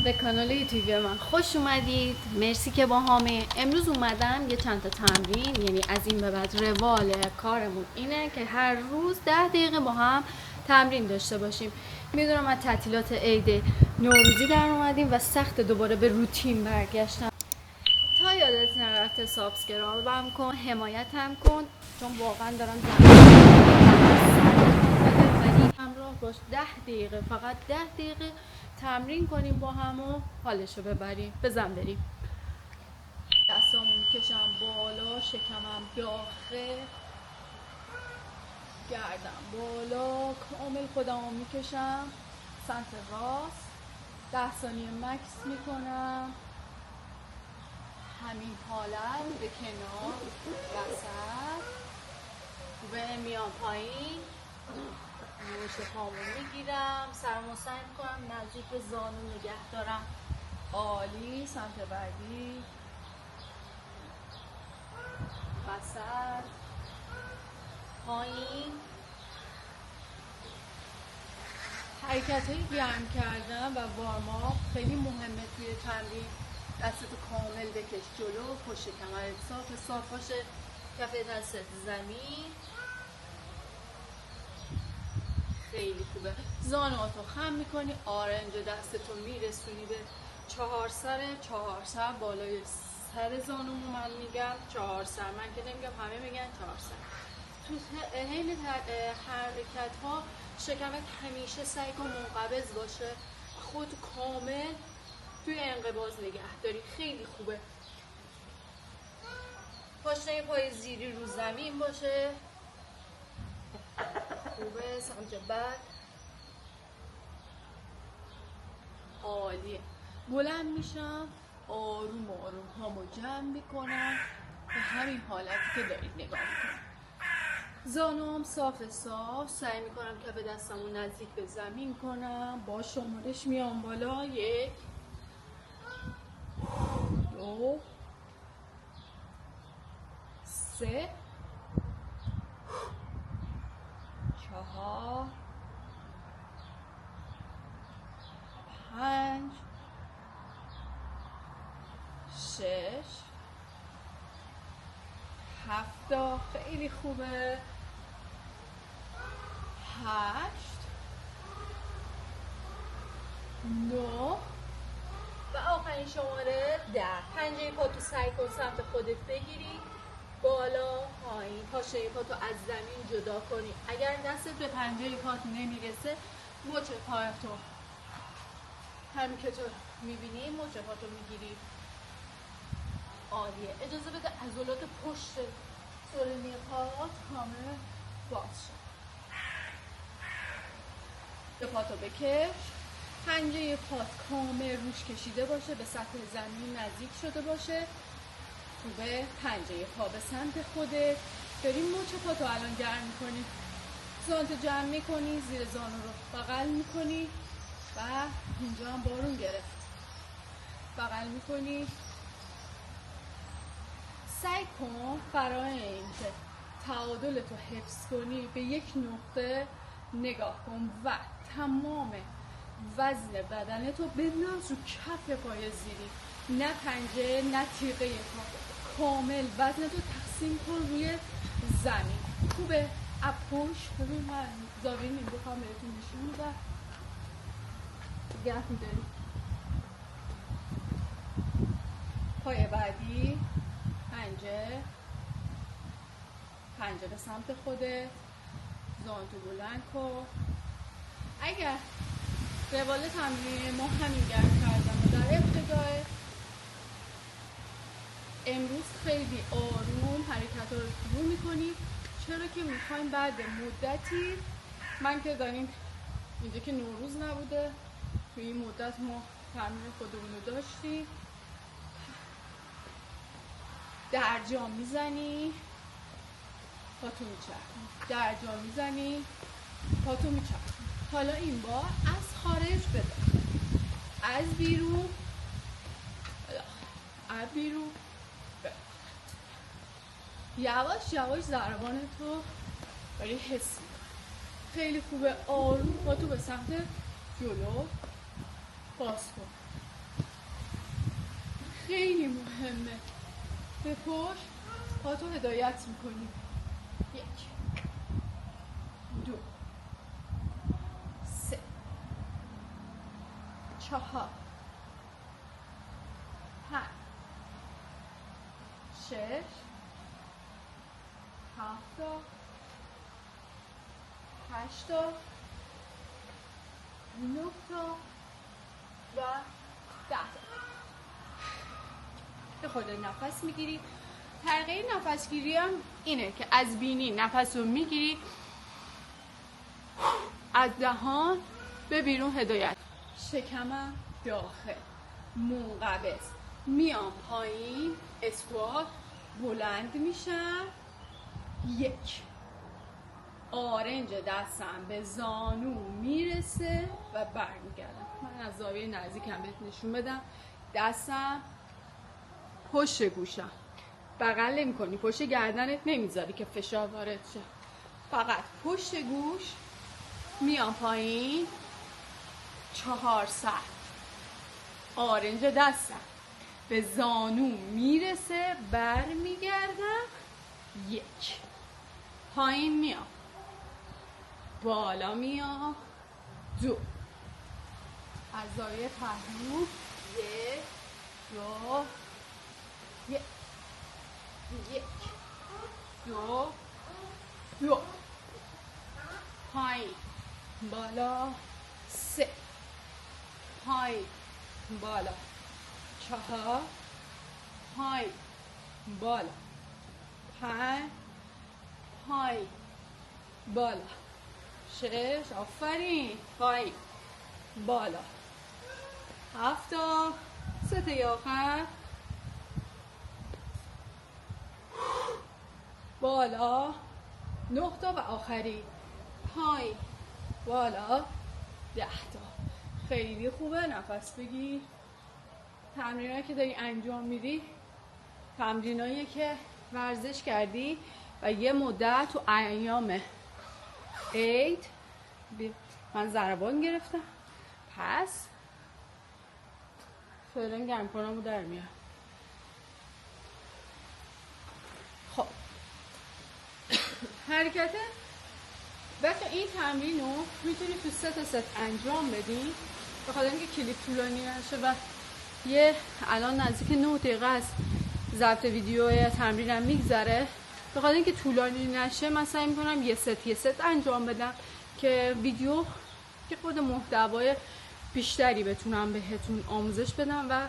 به کانال یوتیوبی من خوش اومدید. مرسی که با همه. امروز اومدم یه چند تا تمرین، یعنی از این به بعد روال کارمون اینه که هر روز 10 دقیقه با هم تمرین داشته باشیم. میدونم از تعطیلات عید نوروزی در اومدیم و سخت دوباره به روتین برگشتم. تا یادت نرفته سابسکرایبم کن، حمایتم کن، چون واقعا دارم همراه باش. 10 دقیقه، فقط 10 دقیقه تمرین کنیم با هم و حالشو ببریم. بزن بریم. دستامو میکشم بالا، شکمم داخل، گردم بالا، کامل خودمو میکشم سمت راست. 10 ثانیه مکس میکنم. همین حالت به کنار، وسط، به میام پایین، مشت پامو میگیرم، سرمو سعی میکنم نزدیک به زانو نگه دارم. عالی. سمت بعدی، وسط، پایین. حرکت های گرم کردن و وارماپ خیلی مهمه توی تمرین. دستتو کامل بکش جلو، پشت کمرت صاف باشه، کف دست زمین. خیلی خوبه. زانواتو خم میکنی، آرنج دستتو میرسونی به 4 سر بالای سر زانومو من میگم 4 سر، من که نمیگم، همه میگن 4 سر. تو حین حرکت ها شکمت همیشه سعی کن منقبض باشه، خود کامل توی انقباض نگه داری. خیلی خوبه. پاشنه پای زیری رو زمین باشه. خوبه. سمت بعد. عالیه. بلند میشم، آروم آروم هامو جمع میکنم به همین حالتی که دارید نگاه میکنم. زانوام صاف، سعی میکنم کف دستمو نزدیک به زمین کنم. با شمارش میام بالا. 1 2 3 4 5 6 7. خیلی خوبه. 8 9 و آخرین شماره 10. پنجه پاتو سعی کن سمت خودت بگیری، بالا پایین. پاشه پاتو از زمین جدا کنی. اگر دستت به پنجه پات نمیرسه، مچ پاتو همین که تو میبینی مچ پاتو میگیری. عالیه. اجازه بده عضلات پشت سرنی پات کامل باز شد. پاتو بکش. پنجه پات کامل روش کشیده باشه، به سطح زمین نزدیک شده باشه. خوبه. پنجه پا به سمت خودت. بریم مچ پاتو الان گرم میکنی. زانتو جمع میکنی، زیر زانو رو بغل میکنی و اینجا هم بارون گرفت. بغل میکنی. سعی کن برای اینکه تعادلتو حفظ کنی به یک نقطه نگاه کن و تمام وزن بدنتو بنداز رو کف پای زیری، نه پنجه نه تیغه پا. کامل وزنتو تقسیم کن روی زمین. خوبه. اپوش. ببین من زاویه نیم بخوام بهتون نشون میدم. گرد میداری. پای بعدی. پنجه به سمت خودت. زانتو بلند کن. اگر روال تمرین ما همین گرم کردن در ابتدای امروز خیلی آروم حرکت رو شروع میکنی، چرا که میخوایم بعد مدتی، من که داریم اینجا که نوروز نبوده، توی این مدت ما تمرین خودمون رو داشتیم، درجا میزنی پاتو میچرخی، درجا میزنی پاتو میچرخی. حالا این بار از خارج به داخل، از بیرون از بیرون به یواش یواش ضربانتو داری حس میکنی. خیلی خوبه. آروم پاتو به سمت جلو باز کن. خیلی مهمه. به پشت پاتو هدایت میکنی. 1 2 3 4 5 6 7 8 9 و 10. به خود نفس میگیری. طریقه نفسگیری هم اینه که از بینی نفس رو میگیری، از دهان به بیرون هدایت. شکمم داخل، منقبض، میام پایین، اسکوات، بلند میشم. 1 آرنج دستم به زانو میرسه و برمیگردم. من از زاویه نزدیکم بهت نشون بدم. دستم پشت گوشم، بغل نمی کنی، پشت گردنت نمیذاری که فشار وارد شه، فقط پشت گوش. میام پایین، 4 سر، آرنج دستم به زانو میرسه، برمیگردم. 1 پایین میام، بالا میام. 2 از زاویه پهلو. 1 2 1 2 2 پایین بالا. 3 پایین بالا. 4 پایین بالا. 5 پایین بالا. 6 آفرین، پایین بالا. 7 سه تا آخر بالا. 9 تا و آخری پایین بالا. 10 تا. خیلی خوبه. نفس بگیر. تمرینایی که داری انجام میدی تمرینایی که ورزش کردی و یه مدت تو ایام عید من ضربان گرفتم، پس فعلا گرم کنم و در میارم. خب حرکته وقتی این تمرین رو میتونی تو 3 تا ست انجام بدی، به خاطر اینکه کلیپ طولانی نشه و یه الان نزدیک 9 دقیقه از ضبط ویدیو تمرینم میگذره، به خاطر اینکه طولانی نشه من سعی میکنم یه ست انجام بدم که ویدیو که خود محتوای بیشتری بتونم بهتون آموزش بدم و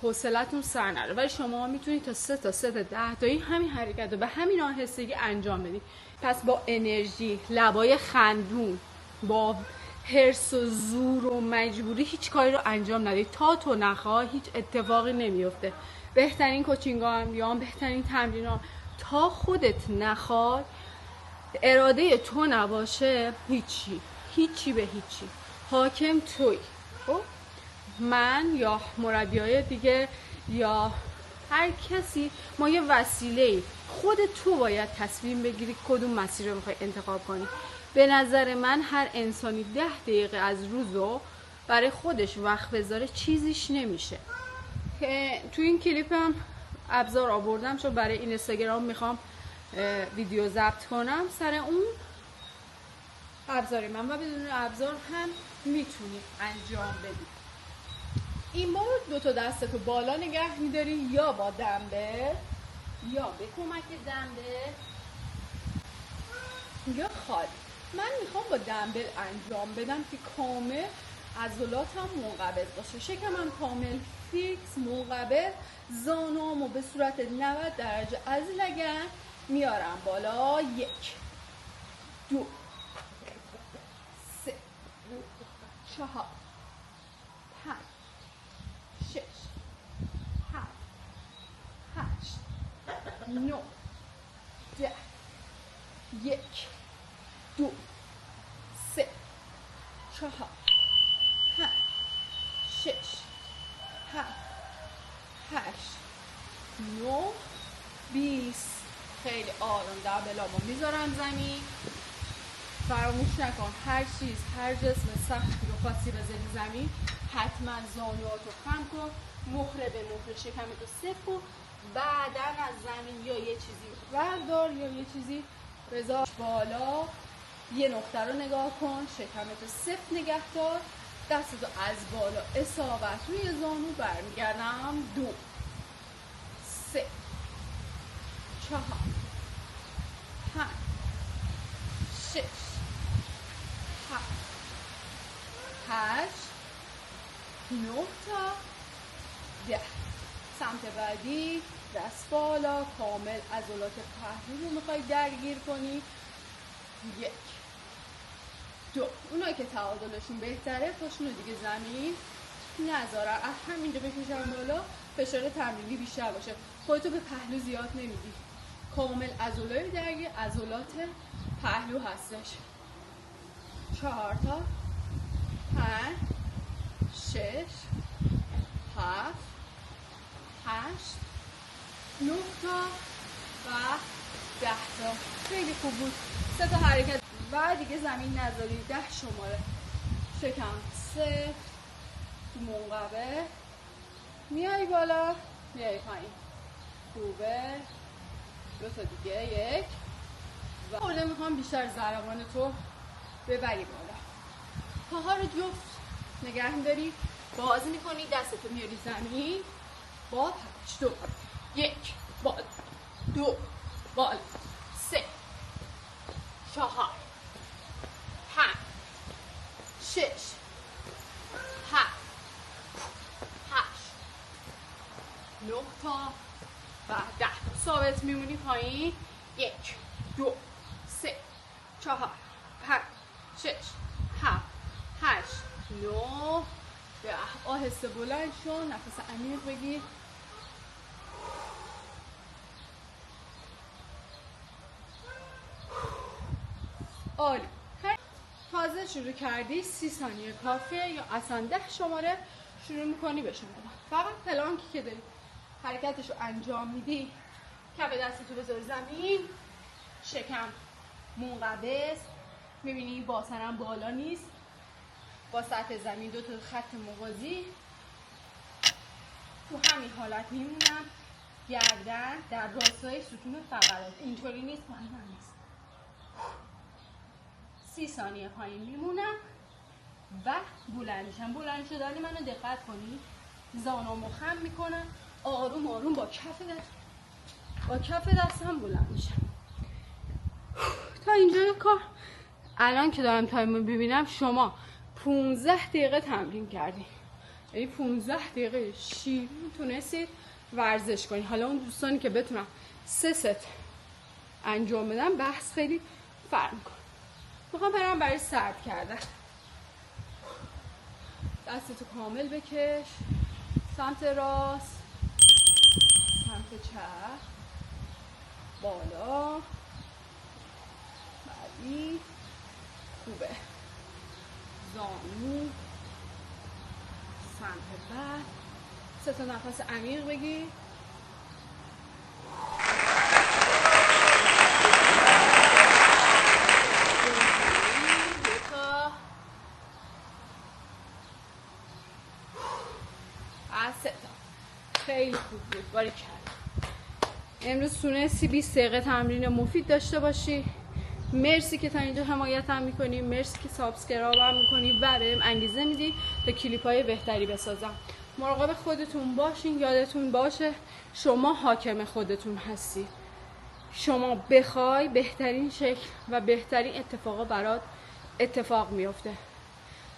حوصلتون سر نره. ولی شما میتونید تا 3 تا ست 10 تایی همین حرکت رو به همین آهستگی انجام بدید. پس با انرژی، لبای خندون، با حرص و زور و مجبوری هیچ کاری رو انجام ندید. تا تو نخوای هیچ اتفاقی نمیفته. بهترین کوچینگ‌ها هم یا بهترین تمرین‌ها تا خودت نخوای، اراده تو نباشه، هیچی به هیچی حاکم توی. خب من یا مربیای دیگه یا هر کسی، ما یه وسیله، خود تو باید تصمیم بگیری کدوم مسیر رو میخوای انتخاب کنی. به نظر من هر انسانی 10 دقیقه از روزو برای خودش وقت بذاره چیزیش نمیشه. که تو این کلیپ هم ابزار آوردم چون برای این اینستاگرام میخوام ویدیو ضبط کنم سر اون ابزار من، و بدون ابزار هم میتونی انجام بدی. این بار 2 تا دستتو بالا نگه میداری یا با دمبل یا به کمک دمبل یا خالی. من میخوام با دمبل انجام بدم که کامل عضلاتم منقبض باشه، شکمم کامل فیکس منقبض، زانوامو به صورت 90 درجه از لگن میارم بالا. 1 2 3 4 5 6 7 8 9 10 1 2 3 4 5 6 7 8 9 20. خیلی آروم دمبلامو میذارم زمین. فراموش نکن هر چیز، هر جسم سختی رو خواستی بذاری زمین، حتما زانوهاتو خم کن، مهره به مهره شکمتو صف کن، بعدا از زمین یا یه چیزی بردار یا یه چیزی بذار بالا، یه نقطه رو نگاه کن، شکمتو صف نگه دار، دستتو از بالا اصابت روی زانو برمیگردم. 2 3 4 5 6 7 8 9 تا 10. سمت بعدی دست بالا، کامل عضلات پهلو رو میخوای درگیر کنی. 1 2. اونایی که تعادلشون بهتره پاشون رو دیگه زمین نذارن، از همینجا بکشن بالا، فشار تمرینی بیشتر باشه. خودتو به پهلو زیاد نمیدی، کامل عضلات درگیر، عضلات پهلو هستش. 4 تا 5 6 7 8 9 تا و 10 تا. خیلی خوب بود. 3 تا حرکت و دیگه زمین نذاری. 10 شماره. شکم صفر، تو منقبه، میای بالا میای پایین. خوبه. 2 تا دیگه. 1 و حالا میخوام بیشتر ضربان تو ببری بالا. پاها رو جفت نگه میداری، باز میکنی، دستتو میاری زمین با 8 2 1 بالا 2 بالا 3 4 5 6 7 8 9 تا و 10. ثابت میمونی پایین. 1 2 3 4 5 6 7 8 9 10. آهسته بلند شو، نفس عمیق بگیر. عالی. تازه شروع کردی 30 ثانیه کافیه یا اصلا 10 شماره شروع میکنی به شمردن. فقط پلانکی که داری حرکتش رو انجام میدی، کف دستتو بذاری زمین، شکم منقبض، میبینی باسنم بالا نیست، با سطح زمین 2 تا خط موازی. تو همین حالت میمونم، گردن در راستای ستون فقرات، اینطوری نیست، پایین نیست. 30 ثانیه پایین میمونم و بلند میشم. بلند شدن منو دقت کنی، زانومو خم میکنم، آروم آروم با کف دستم بلند میشم. تا اینجا کار. الان که دارم تایمو ببینم شما 15 دقیقه تمرین کردین، یعنی 15 دقیقه شیرین تونستید ورزش کنید. حالا اون دوستانی که بتونم 3 ست انجام بدم بحث خیلی فرق میکنه. میخوام برم برای سرد کردن. دستتو کامل بکش، سمت راست، سمت چپ، بالا، بعدی. خوبه. زانو، سمت بعد. 3 تا نفس عمیق بگیر. خیلی خوب بود. باریکلا. امروز تونستی 20 دقیقه تمرین مفید داشته باشی. مرسی که تا اینجا حمایتم میکنی، مرسی که سابسکرایبم میکنی و بهم انگیزه میدی تا کلیپای بهتری بسازم. مراقب خودتون باشین، یادتون باشه شما حاکم خودتون هستی. شما بخوای بهترین شکل و بهترین اتفاقا برات اتفاق میفته.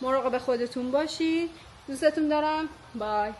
مراقب خودتون باشین. دوستتون دارم. بای.